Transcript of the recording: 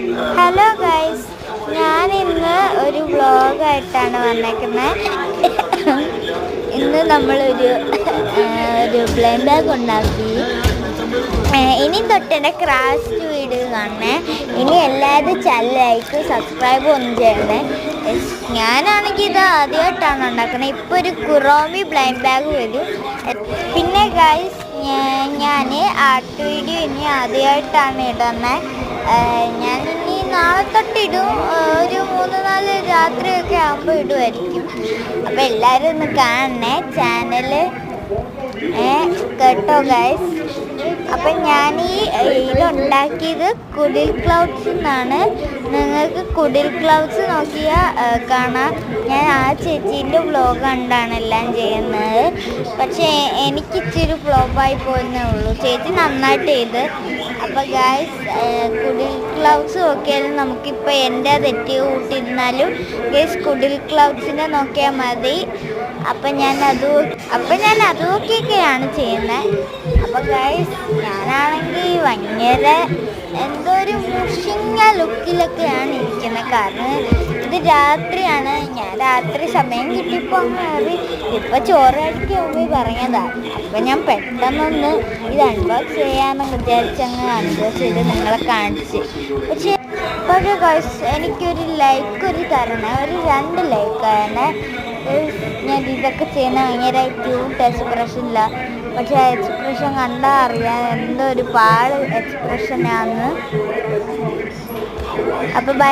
Hello guys, ഞാൻ ഇന്ന് ഒരു വ്ളോഗായിട്ടാണ് വന്നേക്കുന്നത്. ഇന്ന് നമ്മളൊരു ബ്ലെൻഡ് ബാഗ് ഉണ്ടാക്കി. ഇനി തൊട്ട് എൻ്റെ ക്രാഫ്റ്റ് വീഡിയോ കാണണേ. ഇനി എല്ലാവരും ലൈക്ക് സബ്സ്ക്രൈബ് ഒന്നും ചെയ്യണേ. ഞാനാണെങ്കിൽ ഇത് ആദ്യമായിട്ടാണ് ഉണ്ടാക്കുന്നത്. ഇപ്പോൾ ഒരു കുറോമി ബ്ലെൻഡ് ബാഗ് വരും. പിന്നെ ഗൈസ്, ഞാൻ ആർട്ട് വീഡിയോ ഇനി ആദ്യമായിട്ടാണ് ഇടുന്നത്. ഞാൻ ഇനി നാളെ തൊട്ടിടും. ഒരു 3-4 രാത്രിയൊക്കെ ആകുമ്പോൾ ഇടുമായിരിക്കും. അപ്പോൾ എല്ലാവരും ഒന്ന് കാണണേ ചാനൽ കേട്ടോ ഗൈസ്. അപ്പം ഞാൻ ഇതുണ്ടാക്കിയത് കുടിൽ ക്ലൗഡ്സ് എന്നാണ്. നിങ്ങൾക്ക് കുടിൽ ക്ലൗഡ്സ് നോക്കിയാൽ കാണാം. ഞാൻ ആ ചേച്ചീൻ്റെ വ്ളോഗ് കണ്ടാണ് എല്ലാം ചെയ്യുന്നത്. പക്ഷേ എനിക്ക് ഇച്ചിരി ഫ്ലോപ്പായി പോയെന്നേ ഉള്ളൂ. ചേച്ചി നന്നായിട്ട് ചെയ്ത്. അപ്പോൾ ഗൈസ്, കുടിൽ ക്ലൗഡ്സ് നോക്കിയാലും നമുക്കിപ്പോൾ എൻ്റെ തെറ്റി കൂട്ടിയിരുന്നാലും ഗൈസ് കുടിൽ ക്ലൗഡ്സിനെ നോക്കിയാൽ മതി. അപ്പം ഞാൻ അത് നോക്കിയൊക്കെയാണ് ചെയ്യുന്നത്. അപ്പോൾ ഗൈസ്, ഞാനാണെങ്കിൽ ഭയങ്കര എന്തോ ഒരു മുഷിഞ്ഞ ലുക്കിലൊക്കെയാണ് ഇരിക്കുന്നത്. കാരണം ഇത് രാത്രിയാണ്. ഞാൻ രാത്രി സമയം കിട്ടിയപ്പോൾ അങ്ങ് കയറി ഇപ്പോൾ ചോറടിക്ക് മുമ്പ് പറഞ്ഞതാണ്. അപ്പം ഞാൻ പെട്ടെന്നൊന്ന് ഇത് അൺബോക്സ് ചെയ്യാമെന്ന് വിചാരിച്ചങ്ങ് അൺബോക്സ് ചെയ്ത് നിങ്ങളെ കാണിച്ച്. പക്ഷേ ഗൈസ്, എനിക്കൊരു ലൈക്ക് തരണേ, ഒരു 2 ലൈക്കാണ്. ഞാൻ ഇതൊക്കെ ചെയ്യുന്ന ഭയങ്കര ക്യൂട്ട് എക്സ്പ്രഷനില്ല. പക്ഷേ ആ എക്സ്പ്രഷൻ കണ്ടാൽ അറിയാം എന്തോ ഒരു പാട് എക്സ്പ്രഷനാണ്. അപ്പോൾ ബൈ.